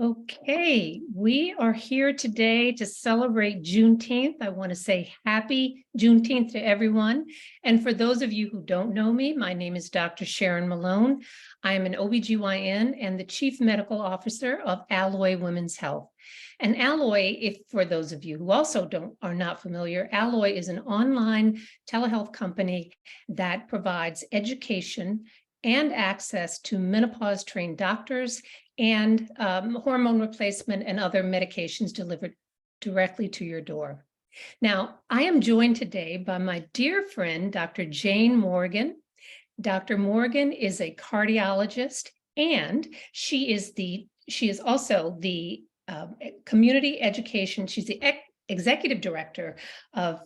Okay, we are here today to celebrate Juneteenth. I want to say happy Juneteenth to everyone. And for those of you who don't know me, my name is Dr. Sharon Malone. I am an OBGYN and the Chief Medical Officer of Alloy Women's Health. And Alloy, if for those of you who also are not familiar, Alloy is an online telehealth company that provides education and access to menopause-trained doctors and hormone replacement and other medications delivered directly to your door. Now, I am joined today by my dear friend, Dr. Jane Morgan. Dr. Morgan is a cardiologist, and she is also the community education. She's the executive director of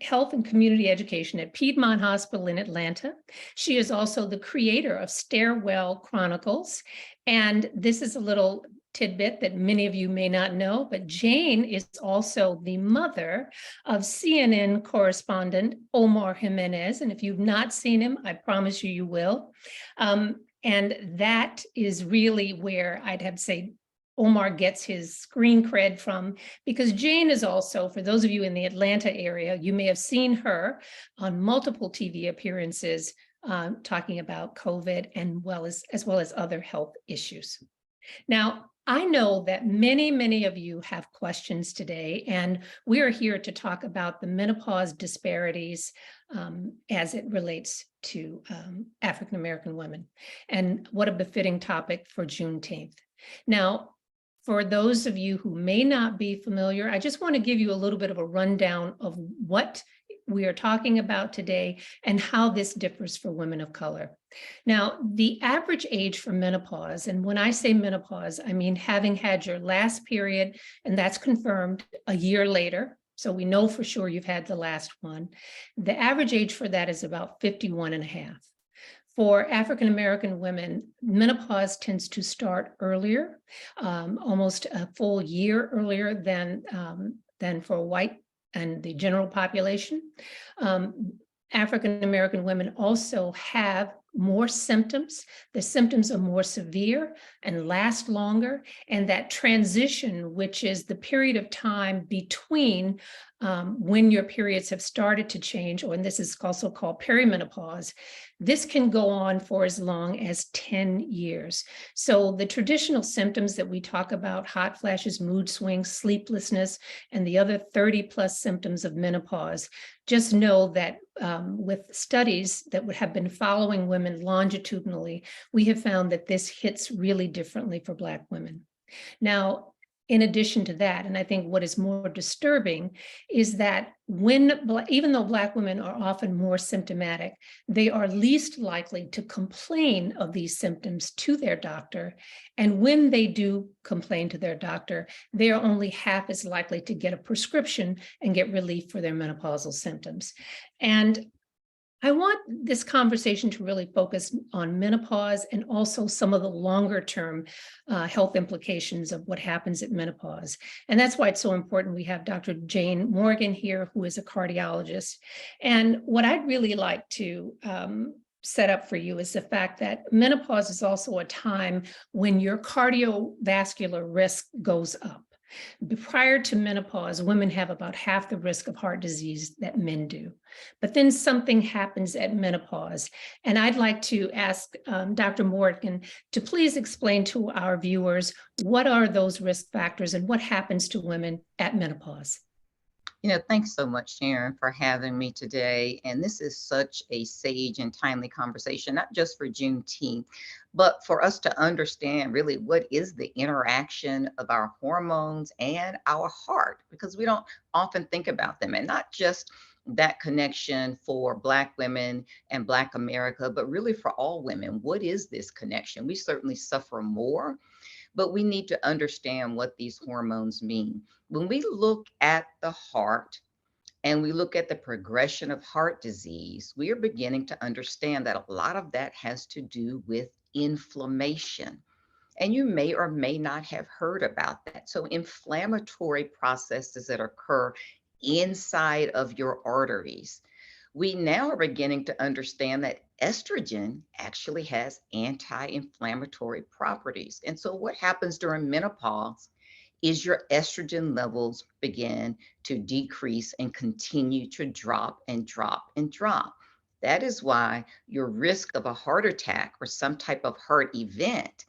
Health and Community Education at Piedmont Hospital in Atlanta. She is also the creator of Stairwell Chronicles. And this is a little tidbit that many of you may not know, but Jane is also the mother of CNN correspondent Omar Jimenez. And if you've not seen him, I promise you, you will. And that is really where I'd have to say Omar gets his screen cred from, because Jane is also, for those of you in the Atlanta area, you may have seen her on multiple TV appearances talking about COVID and as well as other health issues. Now, I know that many of you have questions today, and we are here to talk about the menopause disparities as it relates to African-American women, and what a befitting topic for Juneteenth. Now, for those of you who may not be familiar, I just want to give you a little bit of a rundown of what we are talking about today and how this differs for women of color. Now, the average age for menopause, and when I say menopause, I mean having had your last period, and that's confirmed a year later. So we know for sure you've had the last one. The average age for that is about 51 and a half. For African-American women, menopause tends to start earlier, almost a full year earlier than for white and the general population. African-American women also have more symptoms. The symptoms are more severe and last longer. And that transition, which is the period of time between when your periods have started to change, and this is also called perimenopause, this can go on for as long as 10 years. So the traditional symptoms that we talk about, hot flashes, mood swings, sleeplessness, and the other 30+ symptoms of menopause, just know that with studies that have been following women longitudinally, we have found that this hits really differently for Black women. Now, in addition to that, and I think what is more disturbing is that even though Black women are often more symptomatic, they are least likely to complain of these symptoms to their doctor. And when they do complain to their doctor, they are only half as likely to get a prescription and get relief for their menopausal symptoms. And I want this conversation to really focus on menopause and also some of the longer term health implications of what happens at menopause. And that's why it's so important we have Dr. Jane Morgan here, who is a cardiologist. And what I'd really like to set up for you is the fact that menopause is also a time when your cardiovascular risk goes up. Prior to menopause, women have about half the risk of heart disease that men do. But then something happens at menopause. And I'd like to ask Dr. Morgan to please explain to our viewers, what are those risk factors and what happens to women at menopause? Thanks so much, Sharon, for having me today. And this is such a sage and timely conversation, not just for Juneteenth, but for us to understand really what is the interaction of our hormones and our heart, because we don't often think about them, and not just that connection for Black women and Black America, but really for all women. What is this connection? We certainly suffer more, but we need to understand what these hormones mean. When we look at the heart and we look at the progression of heart disease, we are beginning to understand that a lot of that has to do with inflammation. And you may or may not have heard about that. So inflammatory processes that occur inside of your arteries. We now are beginning to understand that estrogen actually has anti-inflammatory properties. And so what happens during menopause is your estrogen levels begin to decrease and continue to drop and drop and drop. That is why your risk of a heart attack or some type of heart event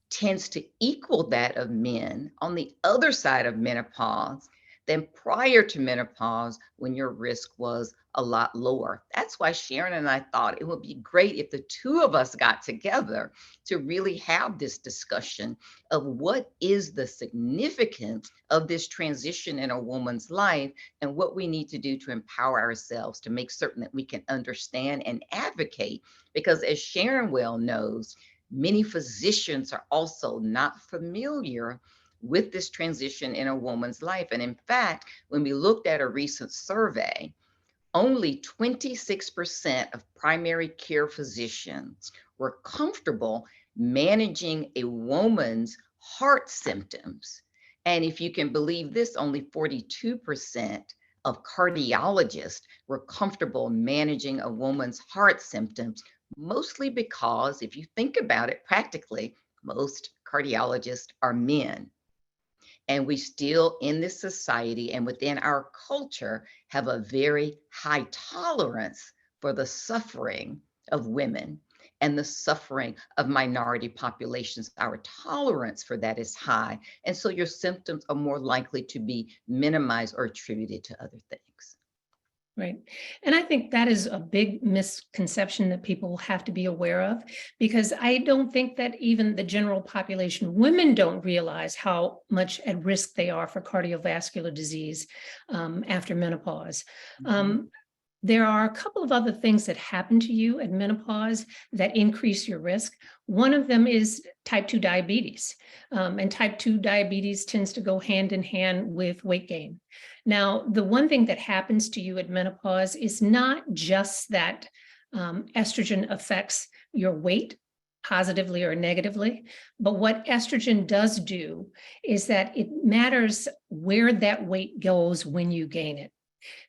tends to equal that of men on the other side of menopause than prior to menopause when your risk was a lot lower. That's why Sharon and I thought it would be great if the two of us got together to really have this discussion of what is the significance of this transition in a woman's life and what we need to do to empower ourselves to make certain that we can understand and advocate. Because as Sharon well knows, many physicians are also not familiar with this transition in a woman's life. And in fact, when we looked at a recent survey, only 26% of primary care physicians were comfortable managing a woman's heart symptoms. And if you can believe this, only 42% of cardiologists were comfortable managing a woman's heart symptoms, mostly because, if you think about it practically, most cardiologists are men. And we still, in this society and within our culture, have a very high tolerance for the suffering of women and the suffering of minority populations. Our tolerance for that is high. And so your symptoms are more likely to be minimized or attributed to other things. Right. And I think that is a big misconception that people have to be aware of, because I don't think that even the general population, women don't realize how much at risk they are for cardiovascular disease after menopause. Mhm. There are a couple of other things that happen to you at menopause that increase your risk. One of them is type 2 diabetes. And type 2 diabetes tends to go hand in hand with weight gain. Now, the one thing that happens to you at menopause is not just that estrogen affects your weight positively or negatively, but what estrogen does do is that it matters where that weight goes when you gain it.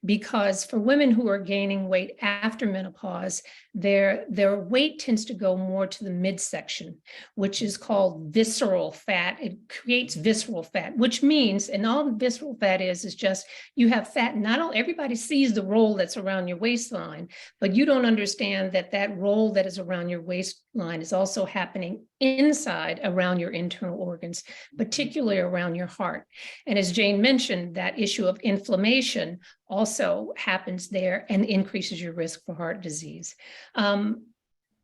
Because for women who are gaining weight after menopause, their weight tends to go more to the midsection, which is called visceral fat. It creates visceral fat, which means, and all visceral fat is just you have fat. Not all everybody sees the roll that's around your waistline, but you don't understand that that roll that is around your waistline is also happening inside around your internal organs, particularly around your heart. And as Jane mentioned, that issue of inflammation also happens there and increases your risk for heart disease.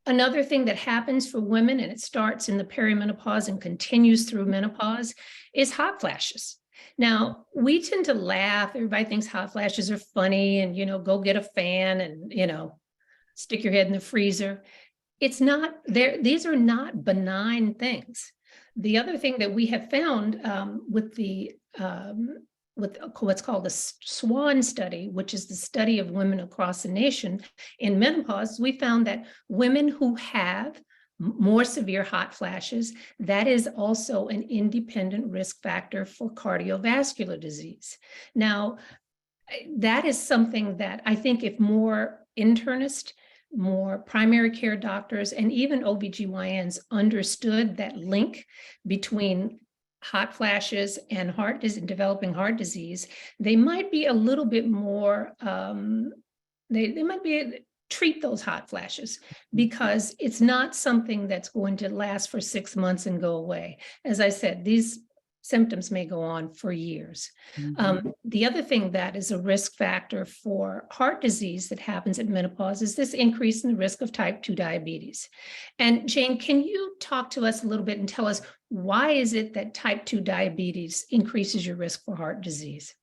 Another thing that happens for women, and it starts in the perimenopause and continues through menopause, is hot flashes. Now, we tend to laugh. Everybody thinks hot flashes are funny and, go get a fan and, stick your head in the freezer. It's not there. These are not benign things. The other thing that we have found with what's called the SWAN study, which is the study of women across the nation in menopause, we found that women who have more severe hot flashes, that is also an independent risk factor for cardiovascular disease. Now, that is something that I think if more internists, more primary care doctors, and even OBGYNs understood that link between hot flashes and developing heart disease, they might be a little bit more, they might be treat those hot flashes, because it's not something that's going to last for 6 months and go away. As I said, these symptoms may go on for years. The other thing that is a risk factor for heart disease that happens at menopause is this increase in the risk of type 2 diabetes. And Jane, can you talk to us a little bit and tell us why is it that type 2 diabetes increases your risk for heart disease?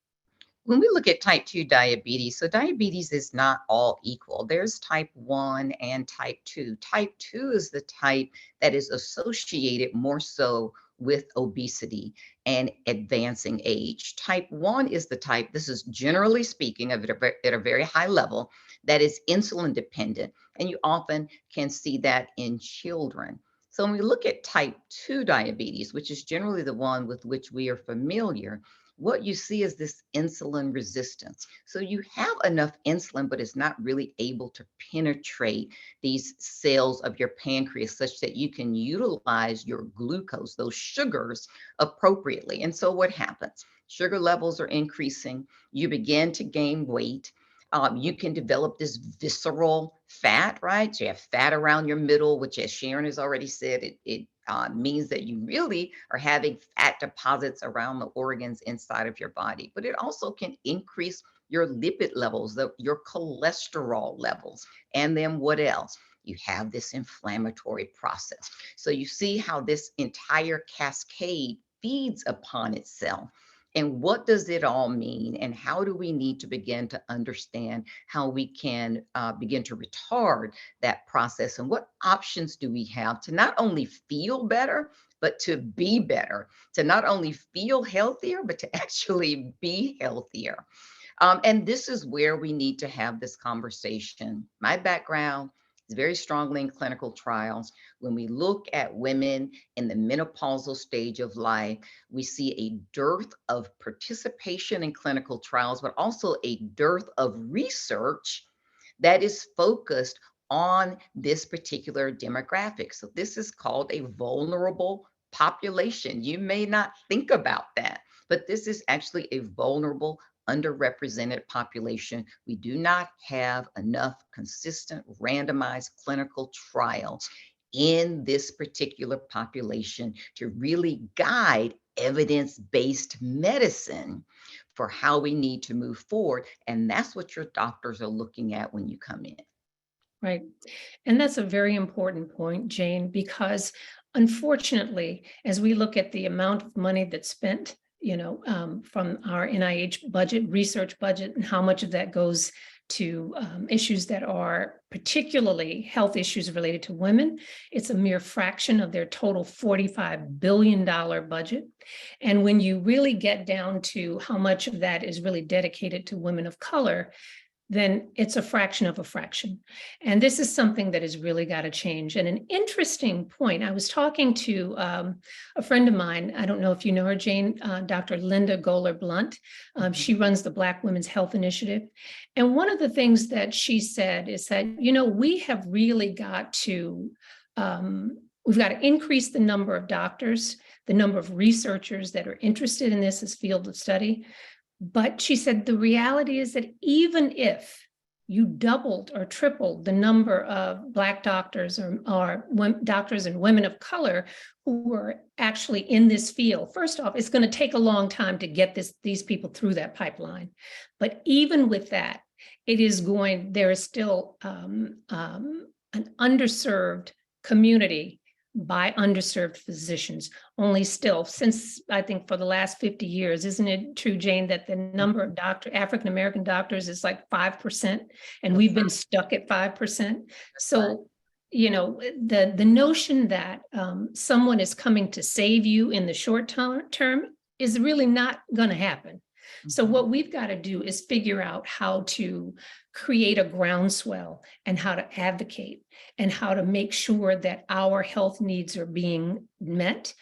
When we look at type 2 diabetes, so diabetes is not all equal. There's type 1 and type 2. Type 2 is the type that is associated more so with obesity and advancing age. Type 1 is the type, this is generally speaking of it at a very high level, that is insulin dependent. And you often can see that in children. So when we look at type 2 diabetes, which is generally the one with which we are familiar, what you see is this insulin resistance. So you have enough insulin, but it's not really able to penetrate these cells of your pancreas such that you can utilize your glucose, those sugars, appropriately. And so what happens? Sugar levels are increasing. You begin to gain weight. You can develop this visceral fat, right? So you have fat around your middle, which, as Sharon has already said, it means that you really are having fat deposits around the organs inside of your body. But it also can increase your lipid levels, your cholesterol levels. And then what else? You have this inflammatory process. So you see how this entire cascade feeds upon itself. And what does it all mean? And how do we need to begin to understand how we can begin to retard that process? And what options do we have to not only feel better, but to be better, to not only feel healthier, but to actually be healthier? And this is where we need to have this conversation. My background is very strongly in clinical trials. When we look at women in the menopausal stage of life, we see a dearth of participation in clinical trials, but also a dearth of research that is focused on this particular demographic. So this is called a vulnerable population. You may not think about that, but this is actually a vulnerable, underrepresented population. We do not have enough consistent randomized clinical trials in this particular population to really guide evidence-based medicine for how we need to move forward. And that's what your doctors are looking at when you come in. Right. And that's a very important point, Jane, because unfortunately, as we look at the amount of money that's spent, from our NIH budget, research budget, and how much of that goes to issues that are particularly health issues related to women, it's a mere fraction of their total $45 billion budget. And when you really get down to how much of that is really dedicated to women of color, then it's a fraction of a fraction. And this is something that has really got to change. And an interesting point, I was talking to a friend of mine, I don't know if you know her, Jane, Dr. Linda Goler Blunt. She runs the Black Women's Health Initiative. And one of the things that she said is that, we have really got to, we've got to increase the number of doctors, the number of researchers that are interested in this as field of study. But she said the reality is that even if you doubled or tripled the number of Black doctors or doctors and women of color who were actually in this field, first off, it's going to take a long time to get these people through that pipeline. But even with that, there is still an underserved community by underserved physicians. Only still, since I think for the last 50 years, isn't it true, Jane, that the number of African-American doctors is like 5%, and we've been stuck at 5%. So, the notion that someone is coming to save you in the short term is really not going to happen. So what we've got to do is figure out how to create a groundswell and how to advocate and how to make sure that our health needs are being met.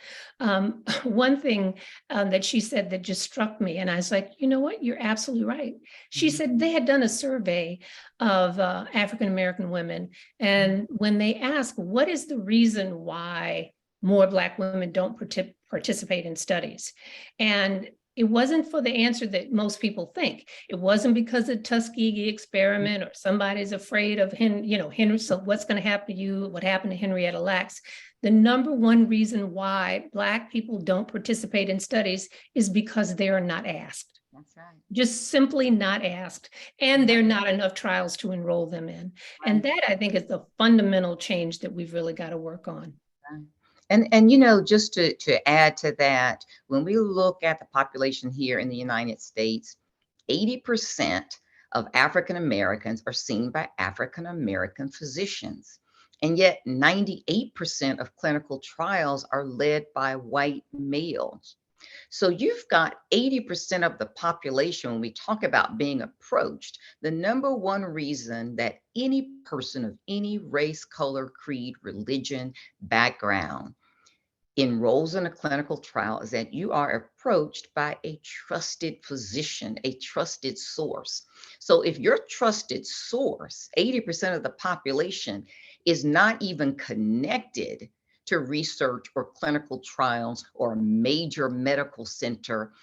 One thing that she said that just struck me, and I was like, you know what, you're absolutely right. She said they had done a survey of African-American women, and when they asked, what is the reason why more Black women don't participate in studies? And it wasn't for the answer that most people think. It wasn't because of Tuskegee experiment or somebody's afraid of Henry. So what's going to happen to you? What happened to Henrietta Lacks? The number one reason why Black people don't participate in studies is because they are not asked. That's right. Just simply not asked. And there are not enough trials to enroll them in. Right. And that, I think, is the fundamental change that we've really got to work on. Right. And just to add to that, when we look at the population here in the United States, 80% of African Americans are seen by African American physicians. And yet 98% of clinical trials are led by white males. So you've got 80% of the population, when we talk about being approached, the number one reason that any person of any race, color, creed, religion, background enrolls in a clinical trial is that you are approached by a trusted physician, a trusted source. So if your trusted source, 80% of the population, is not even connected to research or clinical trials or a major medical center,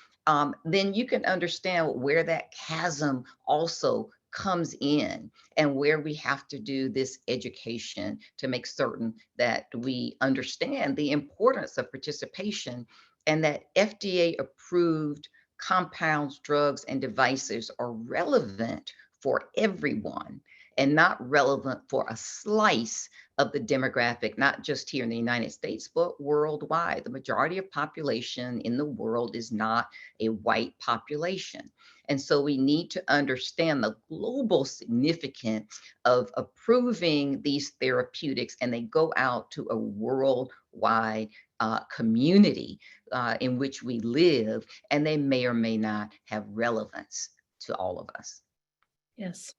then you can understand where that chasm also comes in and where we have to do this education to make certain that we understand the importance of participation and that FDA approved compounds, drugs, and devices are relevant for everyone and not relevant for a slice of the demographic, not just here in the United States, but worldwide. The majority of population in the world is not a white population. And so we need to understand the global significance of approving these therapeutics, and they go out to a worldwide community in which we live, and they may or may not have relevance to all of us. Yes.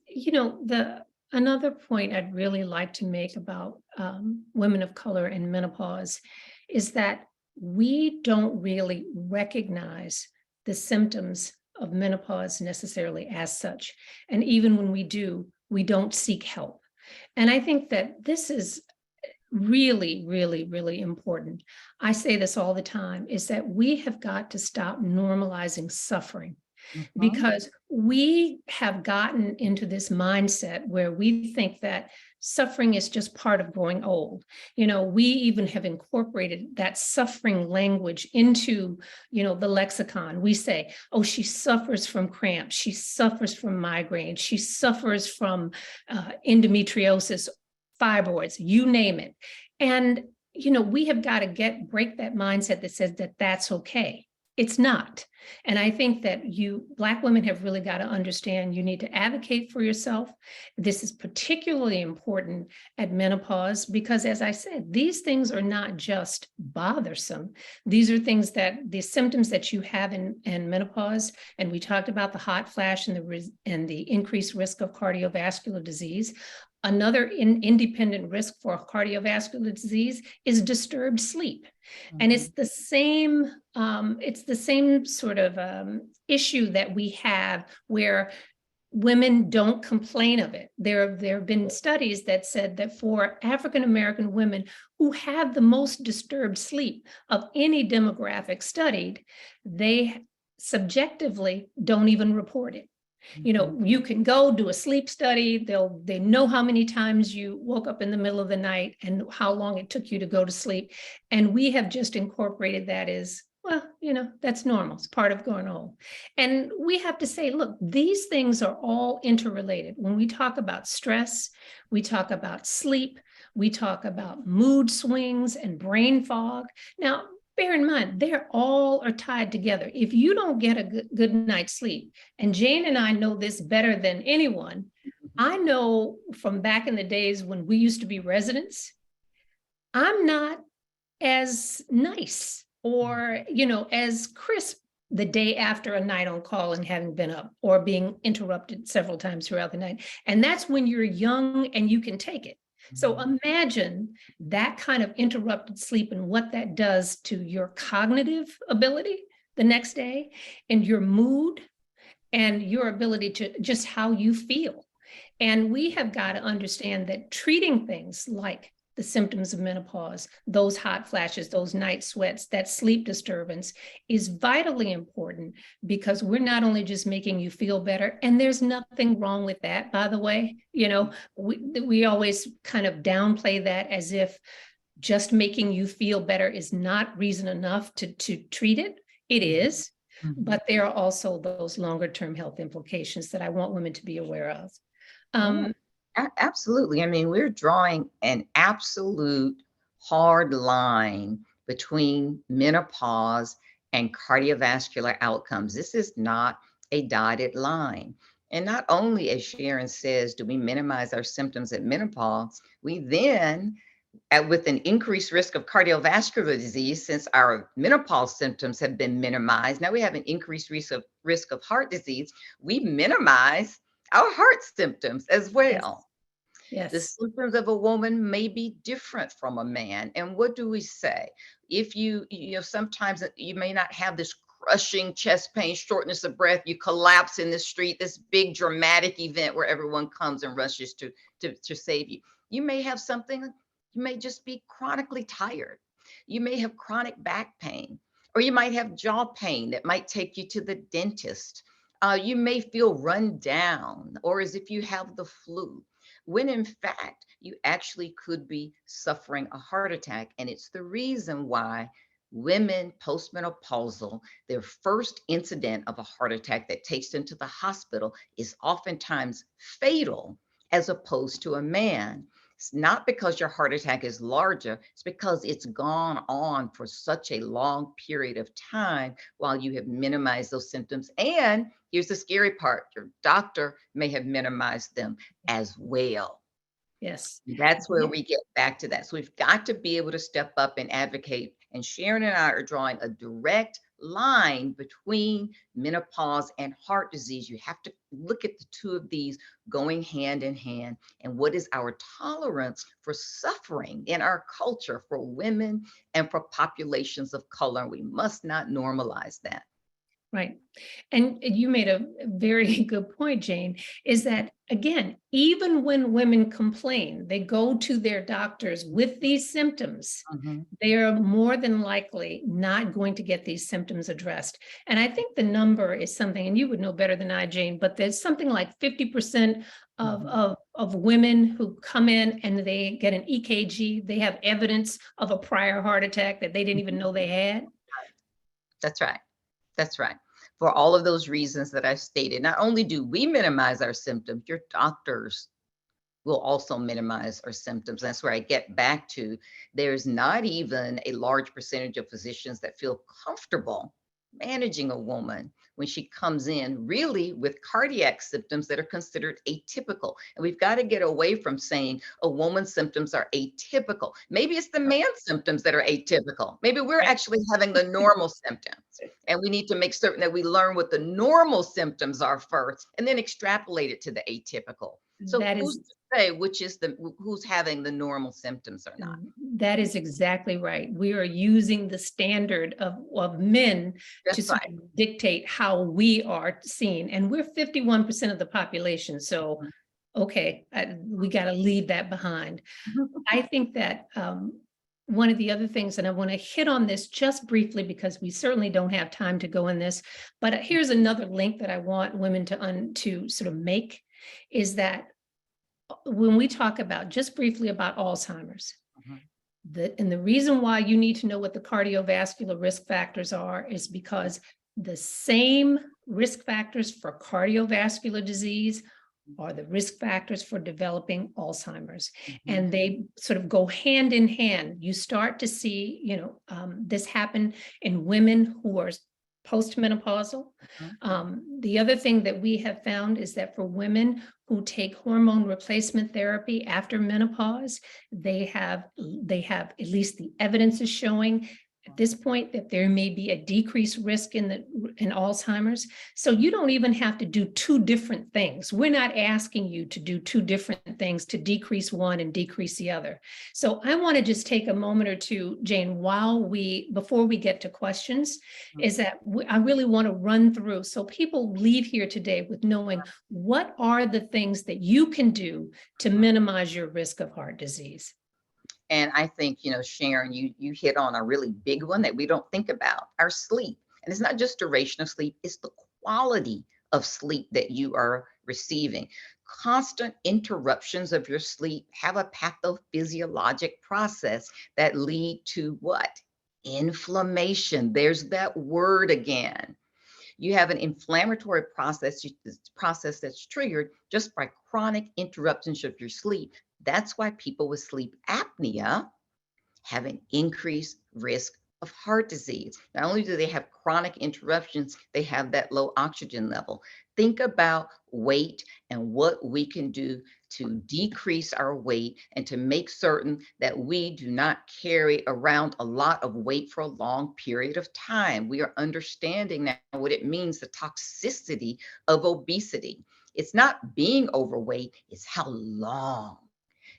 The another point I'd really like to make about women of color and menopause is that we don't really recognize the symptoms of menopause necessarily as such. And even when we do, we don't seek help. And I think that this is really, really, really important. I say this all the time, is that we have got to stop normalizing suffering, Mhm. because we have gotten into this mindset where we think that suffering is just part of growing old. We even have incorporated that suffering language into, the lexicon. We say, oh, she suffers from cramps, she suffers from migraine, she suffers from endometriosis, fibroids, you name it. And, we have got to break that mindset that says that that's okay. It's not. And I think that Black women have really got to understand you need to advocate for yourself. This is particularly important at menopause because, as I said, these things are not just bothersome. These are things that the symptoms that you have in menopause, and we talked about the hot flash and the increased risk of cardiovascular disease. Another independent risk for cardiovascular disease is disturbed sleep. And it's the same sort of issue that we have where women don't complain of it. There have been studies that said that for African American women who have the most disturbed sleep of any demographic studied, they subjectively don't even report it. You can go do a sleep study. They know how many times you woke up in the middle of the night and how long it took you to go to sleep. And we have just incorporated that as, well, that's normal. It's part of growing old. And we have to say, look, these things are all interrelated. When we talk about stress, we talk about sleep, we talk about mood swings and brain fog. Now, bear in mind, they're all are tied together. If you don't get a good night's sleep, and Jane and I know this better than anyone, I know from back in the days when we used to be residents, I'm not as nice or, as crisp the day after a night on call and having been up or being interrupted several times throughout the night. And that's when you're young and you can take it. So imagine that kind of interrupted sleep and what that does to your cognitive ability the next day and your mood and your ability to just how you feel. And we have got to understand that treating things like the symptoms of menopause, those hot flashes, those night sweats, that sleep disturbance is vitally important because we're not only just making you feel better, and there's nothing wrong with that, by the way. We always kind of downplay that as if just making you feel better is not reason enough to treat it. It is, but there are also those longer term health implications that I want women to be aware of. Absolutely. I mean, we're drawing an absolute hard line between menopause and cardiovascular outcomes. This is not a dotted line. And not only, as Sharon says, do we minimize our symptoms at menopause, we then, with an increased risk of cardiovascular disease, since our menopause symptoms have been minimized, now we have an increased risk of heart disease. We minimize our heart symptoms as well. The Yes. symptoms of a woman may be different from a man. And what do we say? If sometimes you may not have this crushing chest pain, shortness of breath, you collapse in the street, this big dramatic event where everyone comes and rushes to save you. You may have something, you may just be chronically tired. You may have chronic back pain, or you might have jaw pain that might take you to the dentist. You may feel run down or as if you have the flu, when in fact, you actually could be suffering a heart attack. And it's the reason why women postmenopausal, their first incident of a heart attack that takes them to the hospital is oftentimes fatal as opposed to a man. It's not because your heart attack is larger, it's because it's gone on for such a long period of time while you have minimized those symptoms. And here's the scary part, your doctor may have minimized them as well. Yes. That's where we get back to that. So we've got to be able to step up and advocate. And Sharon and I are drawing a direct line between menopause and heart disease. You have to look at the two of these going hand in hand. And what is our tolerance for suffering in our culture for women and for populations of color? We must not normalize that. Right. And you made a very good point, Jane, is that again, even when women complain, they go to their doctors with these symptoms, Mhm. they are more than likely not going to get these symptoms addressed. And I think the number is something, and you would know better than I, Jane, but there's something like 50% of, Mhm. of women who come in and they get an EKG, they have evidence of a prior heart attack that they didn't even know they had. That's right. That's right. For all of those reasons that I stated, not only do we minimize our symptoms, your doctors will also minimize our symptoms. That's where I get back to there's not even a large percentage of physicians that feel comfortable managing a woman when she comes in really with cardiac symptoms that are considered atypical. And we've got to get away from saying a woman's symptoms are atypical. Maybe it's the man's symptoms that are atypical. Maybe we're Right. actually having the normal symptoms. And we need to make certain that we learn what the normal symptoms are first and then extrapolate it to the atypical. So That who's is to say which is who's having the normal symptoms or not? That is exactly right. We are using the standard of men to That's sort right. of dictate how we are seen. And we're 51% of the population. So, okay, we got to leave that behind. I think that one of the other things, and I want to hit on this just briefly because we certainly don't have time to go in this, but here's another link that I want women to sort of make is that when we talk about just briefly about Alzheimer's, Mhm. and the reason why you need to know what the cardiovascular risk factors are is because the same risk factors for cardiovascular disease are the risk factors for developing Alzheimer's. Mhm. And they sort of go hand in hand. You start to see, this happen in women who are postmenopausal. Mhm. The other thing that we have found is that for women who take hormone replacement therapy after menopause, they have at least the evidence is showing at this point that there may be a decreased risk in Alzheimer's. So you don't even have to do two different things. We're not asking you to do two different things to decrease one and decrease the other. So I want to just take a moment or two, Jane, before we get to questions, is that I really want to run through so people leave here today with knowing what are the things that you can do to minimize your risk of heart disease. And I think, Sharon, you hit on a really big one that we don't think about, our sleep. And it's not just duration of sleep, it's the quality of sleep that you are receiving. Constant interruptions of your sleep have a pathophysiologic process that lead to what? Inflammation. There's that word again. You have an inflammatory process that's triggered just by chronic interruptions of your sleep. That's why people with sleep apnea have an increased risk of heart disease. Not only do they have chronic interruptions, they have that low oxygen level. Think about weight and what we can do to decrease our weight and to make certain that we do not carry around a lot of weight for a long period of time. We are understanding now what it means, the toxicity of obesity. It's not being overweight, it's how long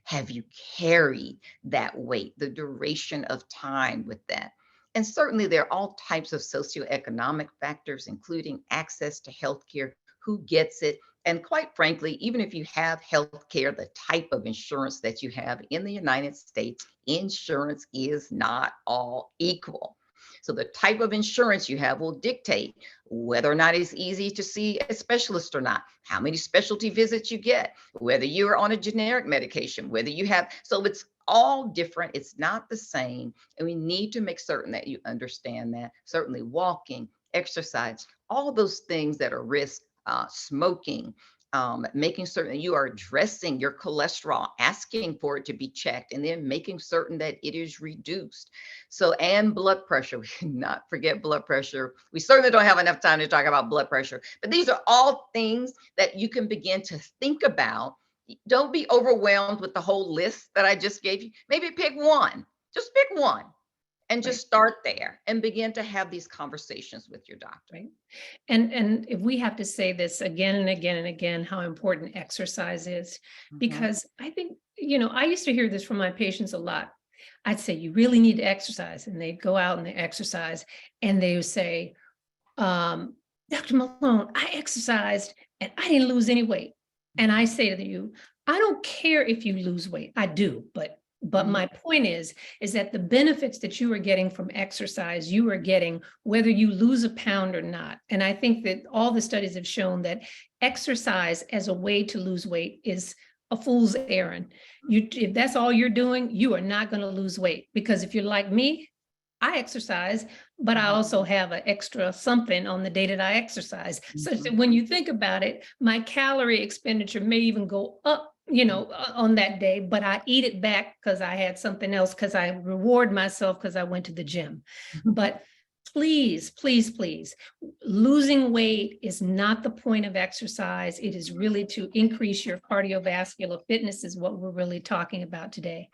Have you carried that weight, the duration of time with that? And certainly there are all types of socioeconomic factors, including access to healthcare, who gets it. And quite frankly, even if you have healthcare, the type of insurance that you have in the United States, insurance is not all equal. So the type of insurance you have will dictate whether or not it's easy to see a specialist or not, how many specialty visits you get, whether you're on a generic medication, whether you have, so it's all different. It's not the same. And we need to make certain that you understand that. Certainly walking, exercise, all those things that are risk, smoking, making certain that you are addressing your cholesterol, asking for it to be checked, and then making certain that it is reduced. So, and blood pressure, we cannot forget blood pressure. We certainly don't have enough time to talk about blood pressure, but these are all things that you can begin to think about. Don't be overwhelmed with the whole list that I just gave you. Maybe pick one, just pick one and Right, just start there and begin to have these conversations with your doctor. right. And if we have to say this again and again and again, how important exercise is, Mhm. because I think, I used to hear this from my patients a lot. I'd say, you really need to exercise. And they'd go out and they exercise and they would say, Dr. Malone, I exercised and I didn't lose any weight. And I say to you, I don't care if you lose weight. I do, but Mhm. my point is that the benefits that you are getting from exercise, you are getting whether you lose a pound or not. And I think that all the studies have shown that exercise as a way to lose weight is a fool's errand. If that's all you're doing, you are not going to lose weight, because if you're like me, I exercise, but I Mhm. also have an extra something on the day that I exercise, such that Mhm. when you think about it, my calorie expenditure may even go up, on that day, but I eat it back because I had something else, because I reward myself because I went to the gym. Mhm. But please, please, please, losing weight is not the point of exercise. It is really to increase your cardiovascular fitness, is what we're really talking about today.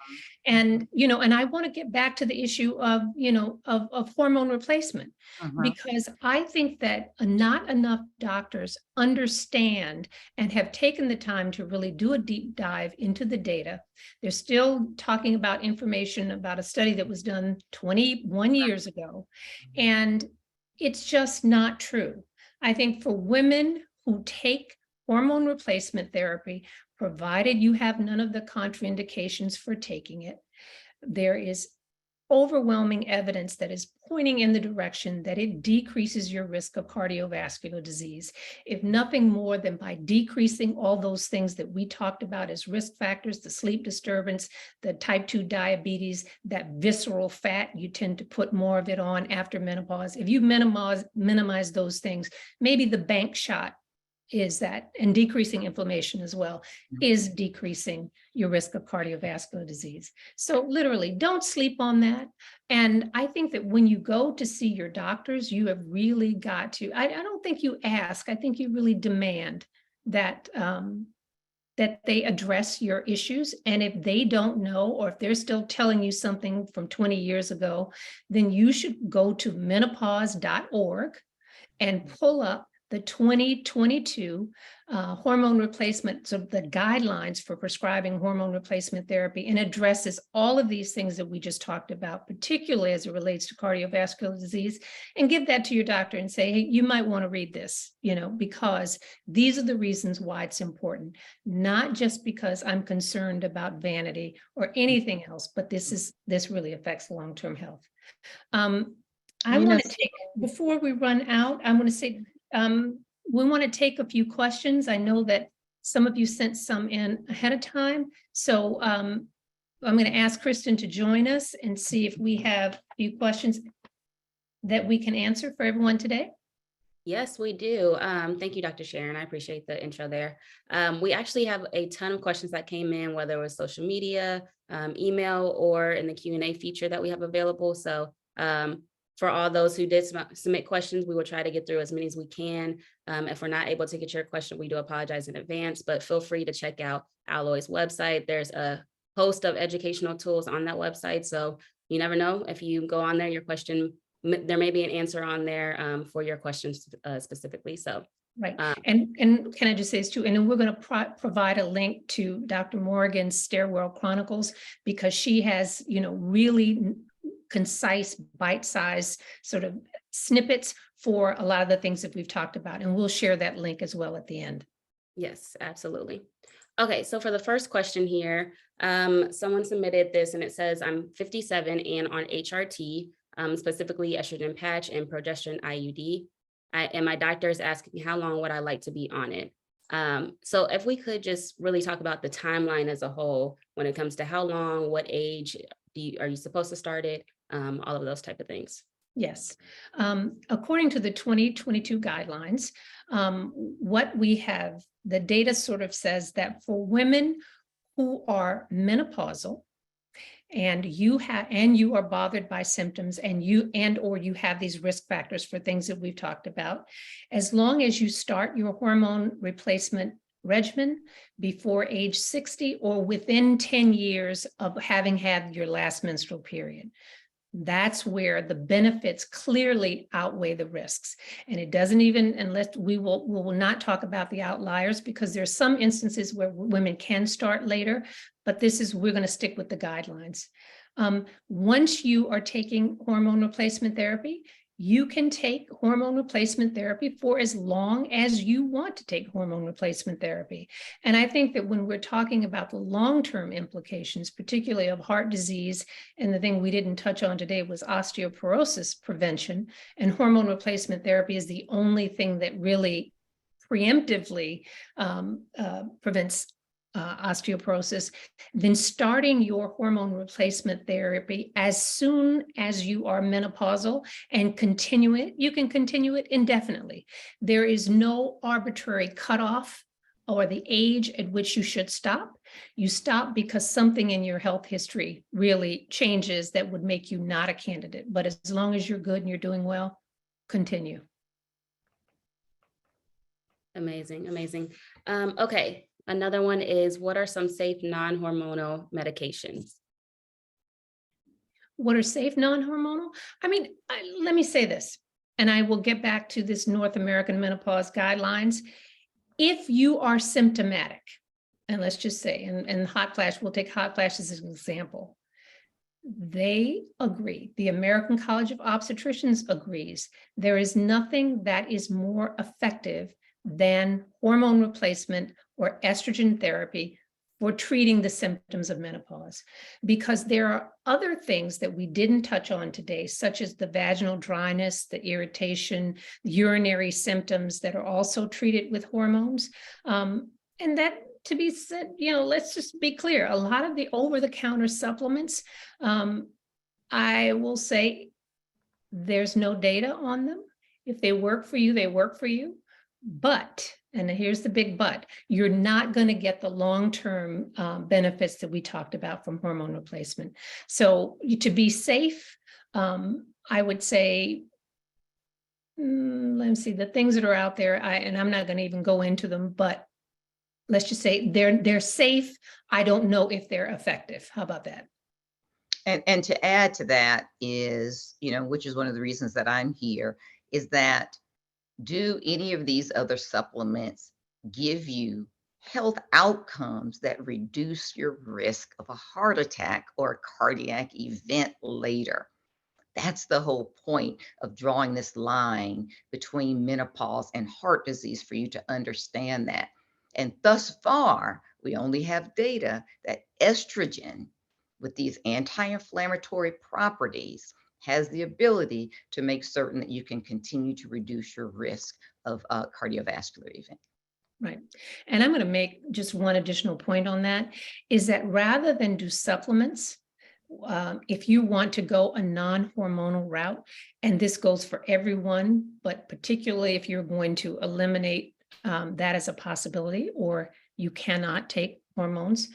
Mhm. And I want to get back to the issue of, of hormone replacement, Mhm. because I think that not enough doctors understand and have taken the time to really do a deep dive into the data. They're still talking about information about a study that was done 21 years ago, and it's just not true. I think for women who take hormone replacement therapy, provided you have none of the contraindications for taking it, there is overwhelming evidence that is pointing in the direction that it decreases your risk of cardiovascular disease, if nothing more than by decreasing all those things that we talked about as risk factors: the sleep disturbance, the type 2 diabetes, that visceral fat, you tend to put more of it on after menopause. If you minimize those things, maybe the bank shot is that, and decreasing inflammation as well, is decreasing your risk of cardiovascular disease. So literally, don't sleep on that. And I think that when you go to see your doctors, you have really got to, I don't think you ask, I think you really demand that, that they address your issues. And if they don't know, or if they're still telling you something from 20 years ago, then you should go to menopause.org and pull up the 2022 hormone replacement, so the guidelines for prescribing hormone replacement therapy, and addresses all of these things that we just talked about, particularly as it relates to cardiovascular disease, and give that to your doctor and say, hey, you might want to read this, because these are the reasons why it's important, not just because I'm concerned about vanity or anything else, but this really affects long-term health. Um, I You know, want to take, before we run out, I want to say, we want to take a few questions. I know that some of you sent some in ahead of time. So I'm going to ask Kristen to join us and see if we have a few questions that we can answer for everyone today. Yes, we do. Thank you, Dr. Sharon. I appreciate the intro there. We actually have a ton of questions that came in, whether it was social media, email, or in the Q&A feature that we have available. So for all those who did submit questions, we will try to get through as many as we can. If we're not able to get your question, we do apologize in advance, but feel free to check out Alloy's website. There's a host of educational tools on that website. So you never know, if you go on there, your question, there may be an answer on there for your questions specifically. So Right. Um, And can I just say this too? And then we're going to provide a link to Dr. Morgan's Stairwell Chronicles, because she has, really concise, bite-sized sort of snippets for a lot of the things that we've talked about. And we'll share that link as well at the end. Yes, absolutely. Okay, so for the first question here, someone submitted this and it says, I'm 57 and on HRT, specifically estrogen patch and progesterone IUD. And my doctor is asking how long would I like to be on it? So if we could just really talk about the timeline as a whole, when it comes to how long, what age are you supposed to start it? All of those type of things. Yes. According to the 2022 guidelines, what we have, the data sort of says that for women who are menopausal and you are bothered by symptoms and you have these risk factors for things that we've talked about, as long as you start your hormone replacement regimen before age 60 or within 10 years of having had your last menstrual period. That's where the benefits clearly outweigh the risks. And it doesn't even, unless we will not talk about the outliers, because there's some instances where women can start later, but we're going to stick with the guidelines. Once you are taking hormone replacement therapy, you can take hormone replacement therapy for as long as you want to take hormone replacement therapy. And I think that when we're talking about the long-term implications, particularly of heart disease, and the thing we didn't touch on today was osteoporosis prevention, and hormone replacement therapy is the only thing that really preemptively prevents osteoporosis, then starting your hormone replacement therapy as soon as you are menopausal and continue it, you can continue it indefinitely. There is no arbitrary cutoff or the age at which you should stop. You stop because something in your health history really changes that would make you not a candidate. But as long as you're good and you're doing well, continue. Amazing, amazing. Okay. Another one is, what are some safe non-hormonal medications? What are safe non-hormonal? I mean, let me say this, and I will get back to this North American Menopause Guidelines. If you are symptomatic, and let's just say, and hot flash, we'll take hot flashes as an example. They agree, the American College of Obstetricians agrees, there is nothing that is more effective than hormone replacement or estrogen therapy for treating the symptoms of menopause, because there are other things that we didn't touch on today, such as the vaginal dryness, the irritation, urinary symptoms that are also treated with hormones. And that, to be said, let's just be clear, a lot of the over-the-counter supplements, I will say there's no data on them. If they work for you, they work for you. But, and here's the big but, you're not going to get the long-term benefits that we talked about from hormone replacement. So to be safe, I would say, let me see, the things that are out there, and I'm not going to even go into them, but let's just say they're safe. I don't know if they're effective. How about that? And to add to that is, which is one of the reasons that I'm here, is that do any of these other supplements give you health outcomes that reduce your risk of a heart attack or a cardiac event later? That's the whole point of drawing this line between menopause and heart disease, for you to understand that. And thus far, we only have data that estrogen, with these anti-inflammatory properties, has the ability to make certain that you can continue to reduce your risk of a cardiovascular event. Right. And I'm going to make just one additional point on that, is that rather than do supplements, if you want to go a non-hormonal route, and this goes for everyone, but particularly if you're going to eliminate that as a possibility, or you cannot take hormones,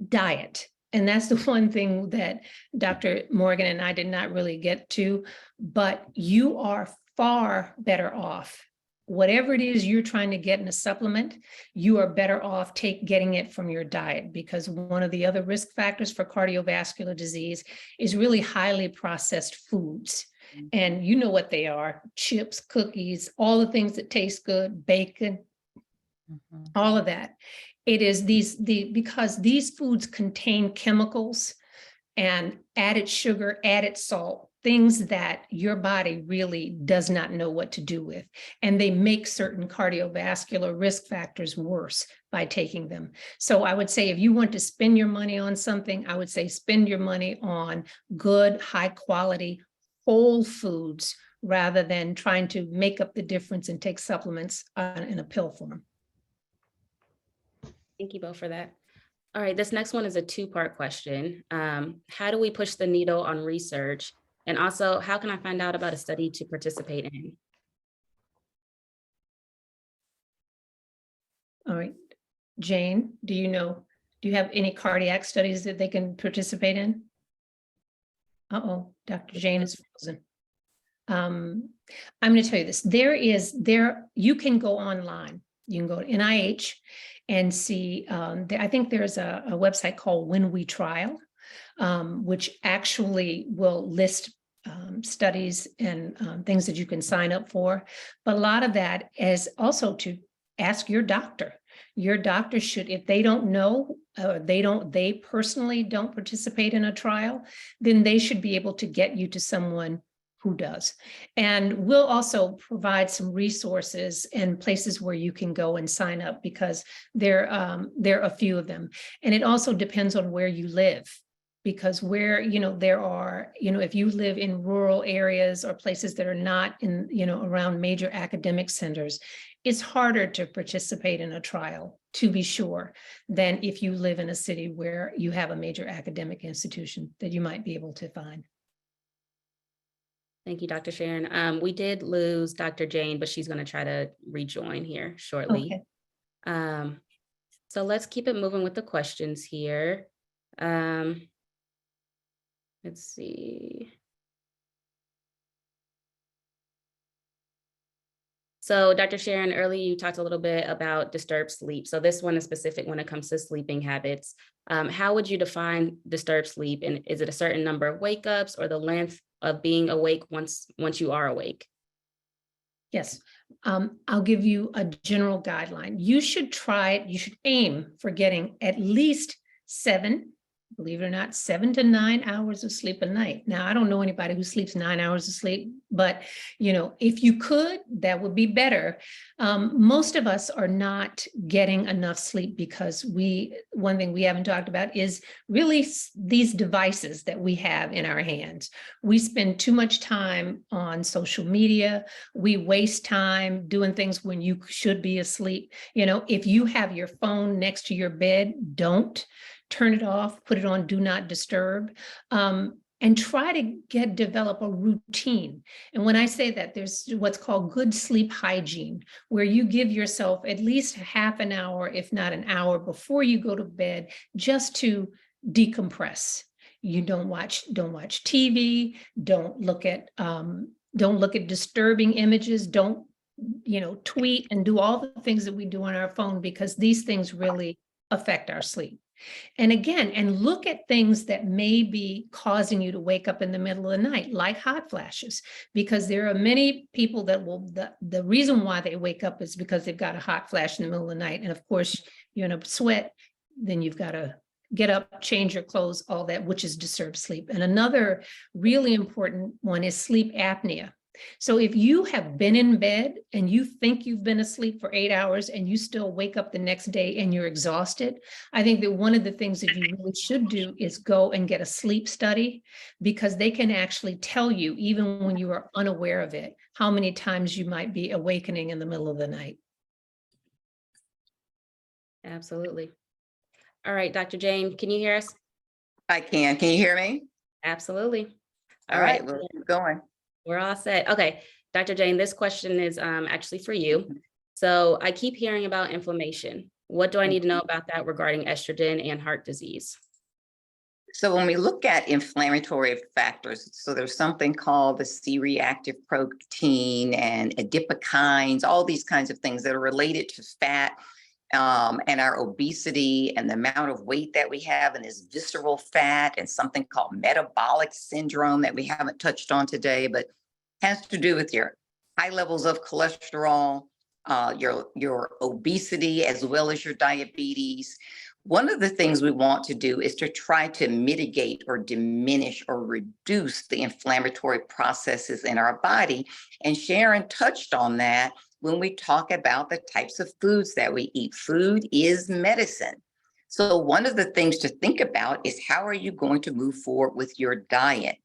diet. And that's the one thing that Dr. Morgan and I did not really get to, but you are far better off. Whatever it is you're trying to get in a supplement, you are better off getting it from your diet, because one of the other risk factors for cardiovascular disease is really highly processed foods. And you know what they are: chips, cookies, all the things that taste good, bacon, all of that. It is because these foods contain chemicals and added sugar, added salt, things that your body really does not know what to do with. And they make certain cardiovascular risk factors worse by taking them. So I would say if you want to spend your money on something, I would say spend your money on good, high quality, whole foods rather than trying to make up the difference and take supplements in a pill form. Thank you both for that. All right, this next one is a two-part question. How do we push the needle on research? And also, how can I find out about a study to participate in? All right, Jane, do you have any cardiac studies that they can participate in? Uh-oh, Dr. Jane is frozen. I'm going to tell you this. You can go online. You can go to NIH and see, I think there's a website called When We Trial, which actually will list studies and things that you can sign up for. But a lot of that is also to ask your doctor. Your doctor should, if they don't know, they personally don't participate in a trial, then they should be able to get you to someone who does. And we'll also provide some resources and places where you can go and sign up, because there are a few of them. And it also depends on where you live, because where, there are, if you live in rural areas or places that are not in, around major academic centers, it's harder to participate in a trial, to be sure, than if you live in a city where you have a major academic institution that you might be able to find. Thank you, Dr. Sharon. We did lose Dr. Jane, but she's going to try to rejoin here shortly. Okay. So let's keep it moving with the questions here. Let's see. So Dr. Sharon, earlier you talked a little bit about disturbed sleep. So this one is specific when it comes to sleeping habits. How would you define disturbed sleep? And is it a certain number of wake ups or the length of being awake once you are awake? Yes, I'll give you a general guideline. You should aim for getting at least 7, believe it or not, 7 to 9 hours of sleep a night. Now, I don't know anybody who sleeps 9 hours of sleep, but if you could, that would be better. Most of us are not getting enough sleep because one thing we haven't talked about is really these devices that we have in our hands. We spend too much time on social media. We waste time doing things when you should be asleep. If you have your phone next to your bed, don't. Turn it off, put it on do not disturb, and try to develop a routine. And when I say that, there's what's called good sleep hygiene, where you give yourself at least half an hour, if not an hour, before you go to bed, just to decompress. You don't watch TV, don't look at disturbing images, don't tweet and do all the things that we do on our phone, because these things really affect our sleep. And again, look at things that may be causing you to wake up in the middle of the night, like hot flashes, because there are many people that the reason why they wake up is because they've got a hot flash in the middle of the night. And of course, you're in a sweat, then you've got to get up, change your clothes, all that, which is disturbed sleep. And another really important one is sleep apnea. So if you have been in bed and you think you've been asleep for 8 hours and you still wake up the next day and you're exhausted, I think that one of the things that you really should do is go and get a sleep study, because they can actually tell you, even when you are unaware of it, how many times you might be awakening in the middle of the night. Absolutely. All right, Dr. Jane, can you hear us? I can. Can you hear me? Absolutely. All right, we'll keep going. We're all set. Okay, Dr. Jane, this question is actually for you. So I keep hearing about inflammation. What do I need to know about that regarding estrogen and heart disease? So when we look at inflammatory factors, so there's something called the C-reactive protein and adipokines, all these kinds of things that are related to fat and our obesity and the amount of weight that we have, and this visceral fat, and something called metabolic syndrome that we haven't touched on today, but has to do with your high levels of cholesterol, your obesity, as well as your diabetes. One of the things we want to do is to try to mitigate or diminish or reduce the inflammatory processes in our body. And Sharon touched on that when we talk about the types of foods that we eat. Food is medicine. So one of the things to think about is, how are you going to move forward with your diet?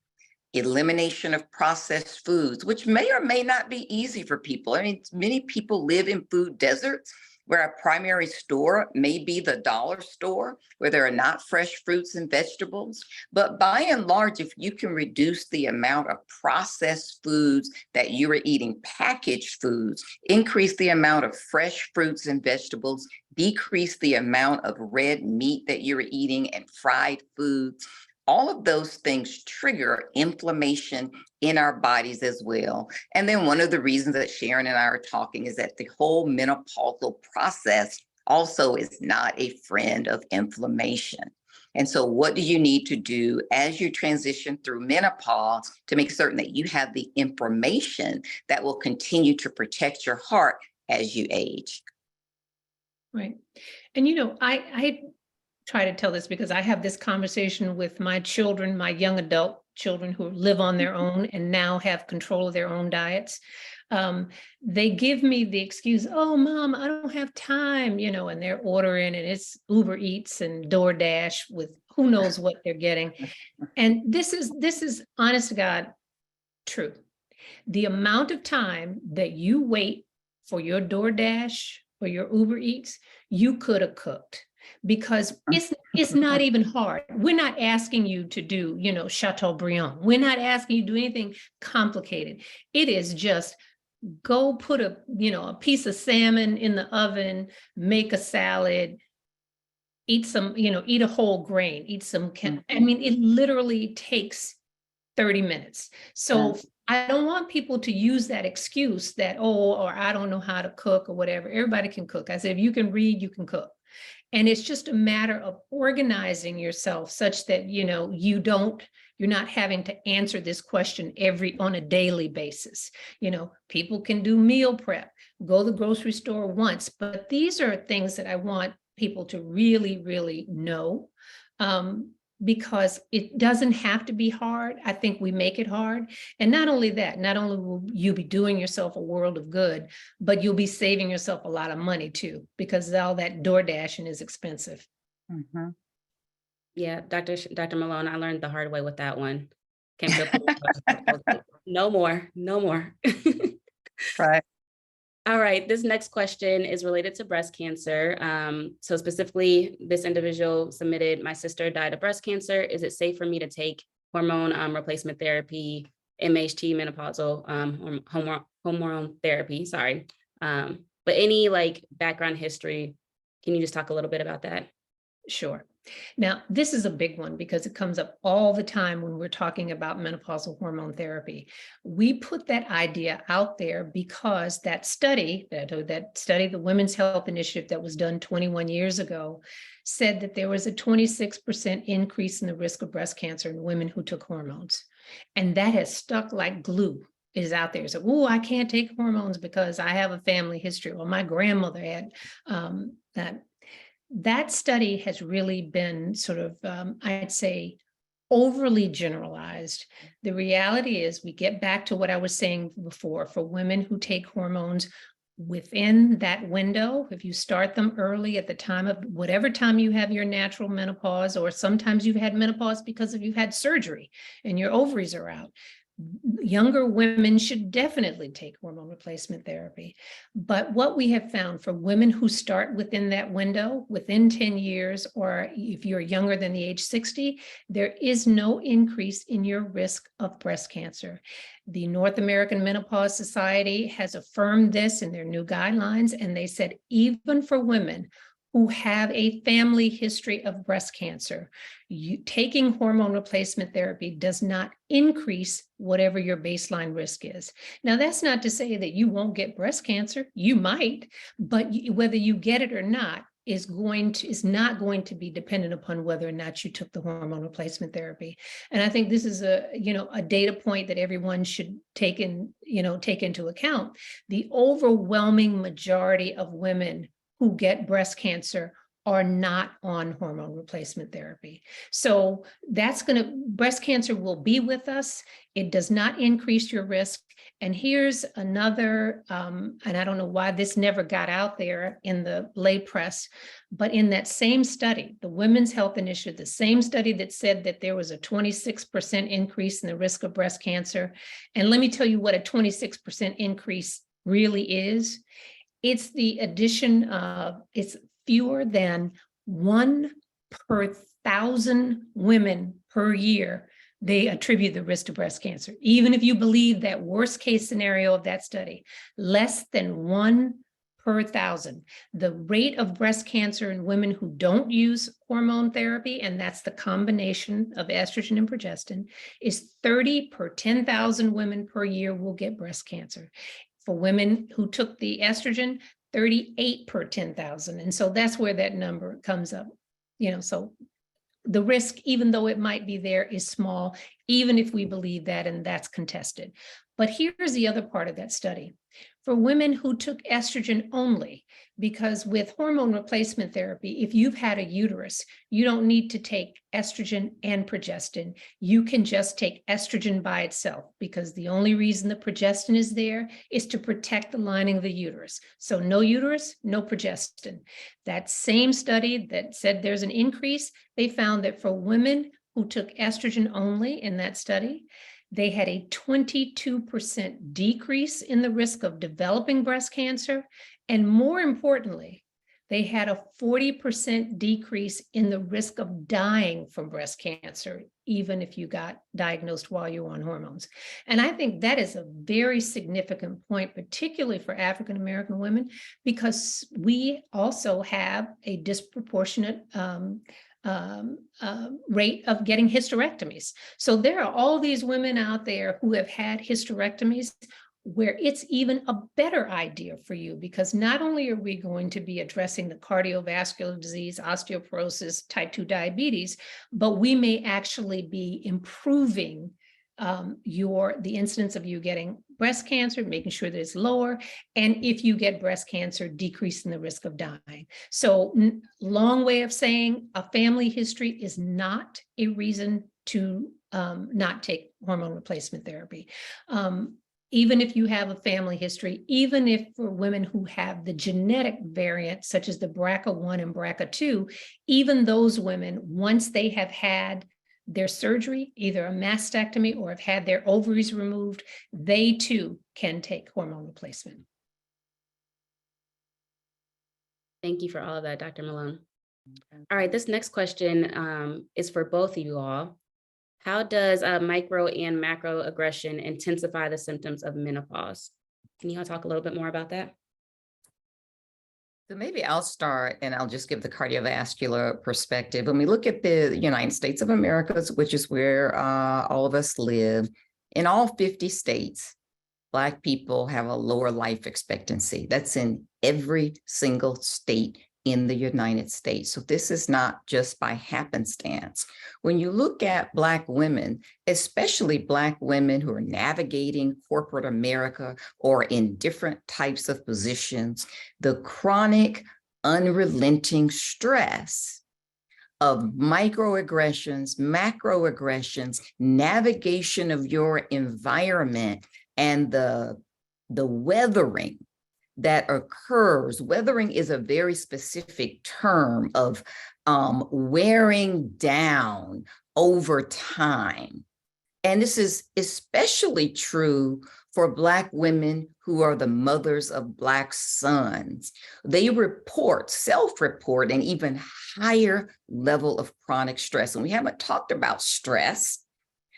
Elimination of processed foods, which may or may not be easy for people. I mean, many people live in food deserts where a primary store may be the dollar store, where there are not fresh fruits and vegetables. But by and large, if you can reduce the amount of processed foods that you are eating, packaged foods, increase the amount of fresh fruits and vegetables, decrease the amount of red meat that you're eating and fried foods, all of those things trigger inflammation in our bodies as well. And then one of the reasons that Sharon and I are talking is that the whole menopausal process also is not a friend of inflammation. And so what do you need to do as you transition through menopause to make certain that you have the information that will continue to protect your heart as you age? Right. And, I try to tell this because I have this conversation with my children, my young adult children who live on their own and now have control of their own diets. They give me the excuse, oh, Mom, I don't have time, and they're ordering, and it's Uber Eats and DoorDash with who knows what they're getting. And this is honest to God true. The amount of time that you wait for your DoorDash or your Uber Eats, you could have cooked. Because it's not even hard. We're not asking you to do, Chateaubriand. We're not asking you to do anything complicated. It is just go put a piece of salmon in the oven, make a salad, eat some, eat a whole grain, eat some, I mean, it literally takes 30 minutes. So I don't want people to use that excuse that, or I don't know how to cook or whatever. Everybody can cook. I said, if you can read, you can cook. And it's just a matter of organizing yourself such that, you're not having to answer this question on a daily basis. People can do meal prep, go to the grocery store once, but these are things that I want people to really, really know. Because it doesn't have to be hard. I think we make it hard. And not only that, not only will you be doing yourself a world of good, but you'll be saving yourself a lot of money too, because all that door dashing is expensive. Mm-hmm. Yeah, Dr. Malone, I learned the hard way with that one. Came to a point where no more. Right. All right, this next question is related to breast cancer. So specifically, this individual submitted, my sister died of breast cancer. Is it safe for me to take hormone replacement therapy, MHT, menopausal hormone therapy, sorry. But any background history, can you just talk a little bit about that? Sure. Now, this is a big one because it comes up all the time when we're talking about menopausal hormone therapy. We put that idea out there because that study, the Women's Health Initiative that was done 21 years ago, said that there was a 26% increase in the risk of breast cancer in women who took hormones. And that has stuck like glue. It is out there. So, oh, I can't take hormones because I have a family history. Well, my grandmother had that. That study has really been sort of, I'd say, overly generalized. The reality is, we get back to what I was saying before, for women who take hormones within that window, if you start them early at the time of whatever time you have your natural menopause, or sometimes you've had menopause because you've had surgery and your ovaries are out. Younger women should definitely take hormone replacement therapy. But what we have found for women who start within that window, within 10 years, or if you're younger than the age 60, there is no increase in your risk of breast cancer. The North American Menopause Society has affirmed this in their new guidelines, and they said even for women who have a family history of breast cancer, taking hormone replacement therapy does not increase whatever your baseline risk is. Now, that's not to say that you won't get breast cancer. You might, but whether you get it or not, is not going to be dependent upon whether or not you took the hormone replacement therapy. And I think this is a data point that everyone should take into account. The overwhelming majority of women who get breast cancer are not on hormone replacement therapy. So breast cancer will be with us. It does not increase your risk. And here's another, and I don't know why this never got out there in the lay press, but in that same study, the Women's Health Initiative, the same study that said that there was a 26% increase in the risk of breast cancer. And let me tell you what a 26% increase really is. It's the addition of, it's fewer than 1 per 1,000 women per year they attribute the risk to breast cancer. Even if you believe that worst case scenario of that study, less than 1 per 1,000. The rate of breast cancer in women who don't use hormone therapy, and that's the combination of estrogen and progestin, is 30 per 10,000 women per year will get breast cancer. For women who took the estrogen, 38 per 10,000. And so that's where that number comes up. So the risk, even though it might be there, is small, even if we believe that, and that's contested. But here's the other part of that study. For women who took estrogen only, because with hormone replacement therapy, if you've had a uterus, you don't need to take estrogen and progestin. You can just take estrogen by itself, because the only reason the progestin is there is to protect the lining of the uterus. So no uterus, no progestin. That same study that said there's an increase, they found that for women who took estrogen only in that study, they had a 22% decrease in the risk of developing breast cancer. And more importantly, they had a 40% decrease in the risk of dying from breast cancer, even if you got diagnosed while you were on hormones. And I think that is a very significant point, particularly for African-American women, because we also have a disproportionate rate of getting hysterectomies. So there are all these women out there who have had hysterectomies where it's even a better idea for you, because not only are we going to be addressing the cardiovascular disease, osteoporosis, type 2 diabetes, but we may actually be improving the incidence of you getting breast cancer, making sure that it's lower, and if you get breast cancer, decreasing the risk of dying. So long way of saying a family history is not a reason to not take hormone replacement therapy. Even if you have a family history, even if for women who have the genetic variant, such as the BRCA1 and BRCA2, even those women, once they have had their surgery, either a mastectomy or have had their ovaries removed, they too can take hormone replacement. Thank you for all of that, Dr. Malone. All right, this next question is for both of you all. How does micro and macroaggression intensify the symptoms of menopause? Can you all talk a little bit more about that? So maybe I'll start and I'll just give the cardiovascular perspective. When we look at the United States of America, which is where all of us live, in all 50 states, Black people have a lower life expectancy. That's in every single state in the United States. So this is not just by happenstance. When you look at Black women, especially Black women who are navigating corporate America or in different types of positions, the chronic, unrelenting stress of microaggressions, macroaggressions, navigation of your environment, and the weathering that occurs. Weathering is a very specific term of wearing down over time. And this is especially true for Black women who are the mothers of Black sons. They self-report an even higher level of chronic stress. And we haven't talked about stress.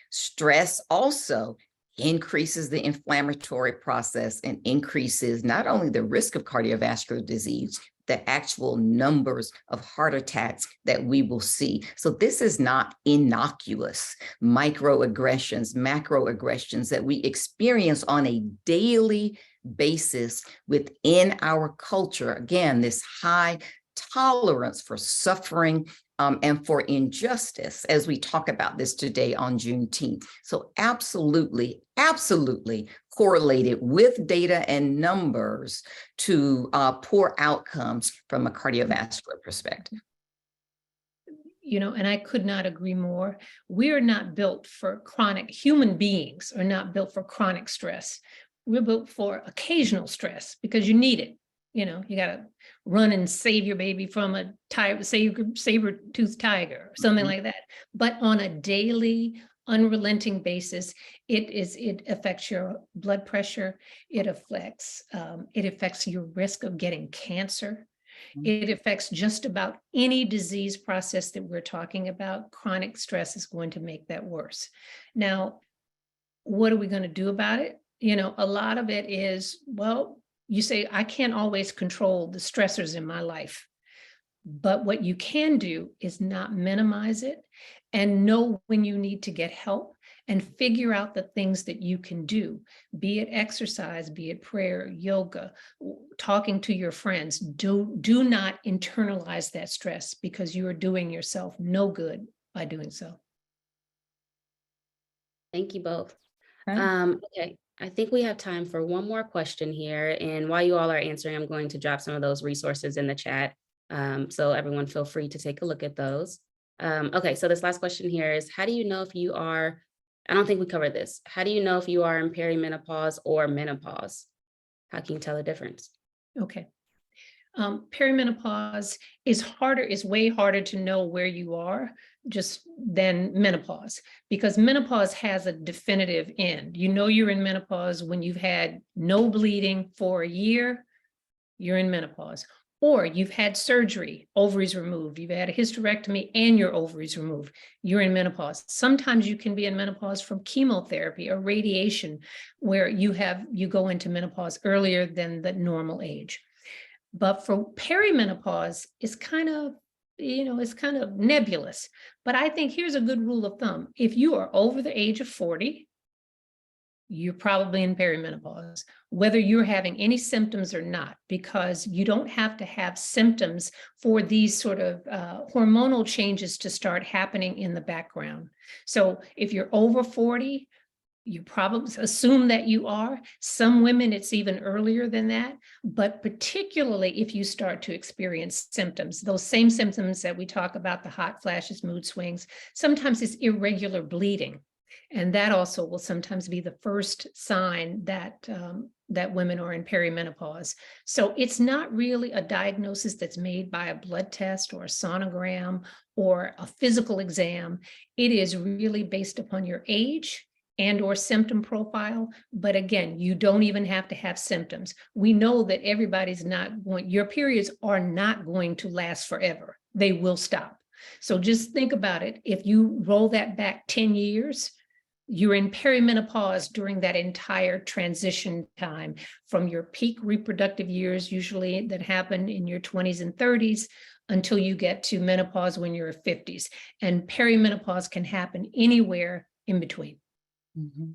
Stress also increases the inflammatory process and increases not only the risk of cardiovascular disease, the actual numbers of heart attacks that we will see. So this is not innocuous microaggressions, macroaggressions that we experience on a daily basis within our culture. Again, this high tolerance for suffering and for injustice as we talk about this today on Juneteenth. So absolutely, absolutely correlated with data and numbers to poor outcomes from a cardiovascular perspective. And I could not agree more. We are not built for chronic, human beings are not built for chronic stress. We're built for occasional stress because you need it. You got to run and save your baby from a saber-toothed tiger or something like that. But on a daily, unrelenting basis, it affects your blood pressure. It affects your risk of getting cancer. It affects just about any disease process that we're talking about. Chronic stress is going to make that worse. Now, what are we going to do about it? A lot of it is, well, you say, I can't always control the stressors in my life. But what you can do is not minimize it and know when you need to get help and figure out the things that you can do, be it exercise, be it prayer, yoga, talking to your friends. Do not internalize that stress because you are doing yourself no good by doing so. Thank you both. Okay. Okay, I think we have time for one more question here. And while you all are answering, I'm going to drop some of those resources in the chat. So everyone feel free to take a look at those. Okay, so this last question here is, how do you know if you are, I don't think we covered this. How do you know if you are in perimenopause or menopause? How can you tell the difference? Okay. Perimenopause is way harder to know where you are just than menopause, because menopause has a definitive end. You're in menopause when you've had no bleeding for a year, you're in menopause. Or you've had surgery, ovaries removed, you've had a hysterectomy and your ovaries removed, you're in menopause. Sometimes you can be in menopause from chemotherapy or radiation, where you go into menopause earlier than the normal age. But for perimenopause, it's kind of nebulous. But I think here's a good rule of thumb. If you are over the age of 40, you're probably in perimenopause, whether you're having any symptoms or not, because you don't have to have symptoms for these sort of hormonal changes to start happening in the background. So if you're over 40, you probably assume that you are. Some women, it's even earlier than that, but particularly if you start to experience symptoms, those same symptoms that we talk about, the hot flashes, mood swings, sometimes it's irregular bleeding. And that also will sometimes be the first sign that that women are in perimenopause. So it's not really a diagnosis that's made by a blood test or a sonogram or a physical exam. It is really based upon your age and or symptom profile. But again, you don't even have to have symptoms. We know that your periods are not going to last forever. They will stop. So just think about it. If you roll that back 10 years, you're in perimenopause during that entire transition time from your peak reproductive years, usually that happen in your 20s and 30s, until you get to menopause when you're 50s. And perimenopause can happen anywhere in between. Mm-hmm.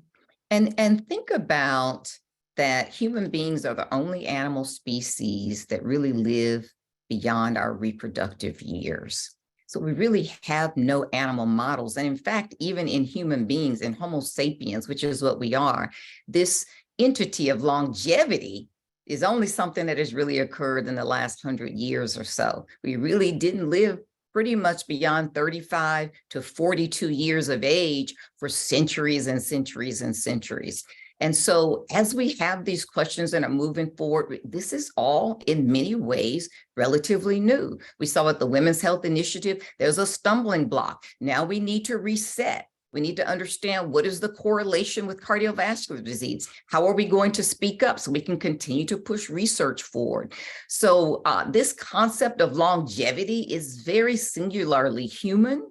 And think about that human beings are the only animal species that really live beyond our reproductive years. So we really have no animal models. And in fact, even in human beings, in Homo sapiens, which is what we are, this entity of longevity is only something that has really occurred in the last 100 years or so. We really didn't live pretty much beyond 35 to 42 years of age for centuries and centuries and centuries. And so as we have these questions and are moving forward, this is all in many ways relatively new. We saw at the Women's Health Initiative, there's a stumbling block. Now we need to reset. We need to understand what is the correlation with cardiovascular disease. How are we going to speak up so we can continue to push research forward? So this concept of longevity is very singularly human,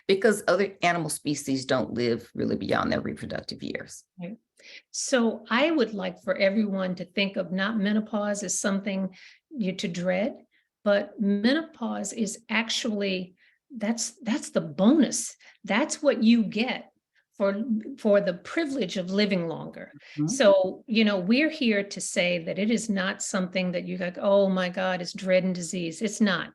because other animal species don't live really beyond their reproductive years. Right. So I would like for everyone to think of not menopause as something to dread, but menopause is actually, that's the bonus. That's what you get for the privilege of living longer. Mhm. So, we're here to say that it is not something that you're like, oh my God, it's dread and disease. It's not.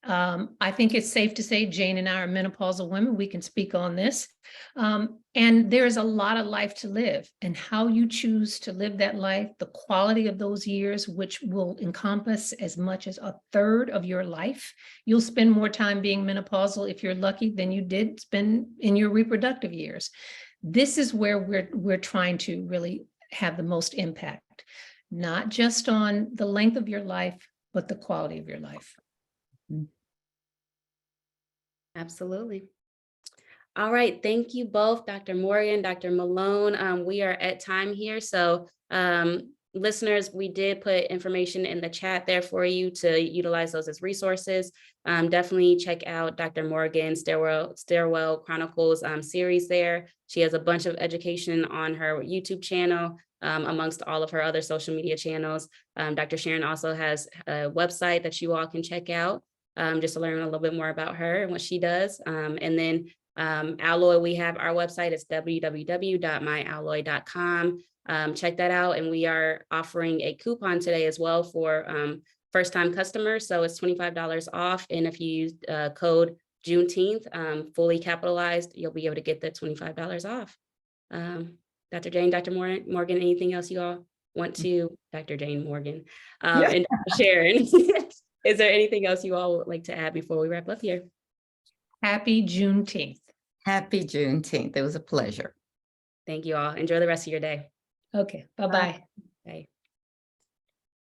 I think it's safe to say Jane and I are menopausal women. We can speak on this. And there's a lot of life to live, and how you choose to live that life, the quality of those years, which will encompass as much as a third of your life. You'll spend more time being menopausal if you're lucky than you did spend in your reproductive years. This is where we're trying to really have the most impact, not just on the length of your life, but the quality of your life. Absolutely. All right, thank you both, Dr. Morgan, Dr. Malone. We are at time here, so listeners, we did put information in the chat there for you to utilize those as resources. Definitely check out Dr. Morgan's Stairwell Chronicles series there. She has a bunch of education on her YouTube channel, amongst all of her other social media channels. Dr. Sharon also has a website that you all can check out, just to learn a little bit more about her and what she does. And then Alloy, we have our website, it's www.myalloy.com. Check that out. And we are offering a coupon today as well for first-time customers. So it's $25 off. And if you use code Juneteenth, fully capitalized, you'll be able to get the $25 off. Dr. Jane, Dr. Morgan, anything else you all want to, Dr. Jane Morgan, and Dr. Sharon, is there anything else you all would like to add before we wrap up here? Happy Juneteenth. Happy Juneteenth. It was a pleasure. Thank you all. Enjoy the rest of your day. Okay, bye-bye.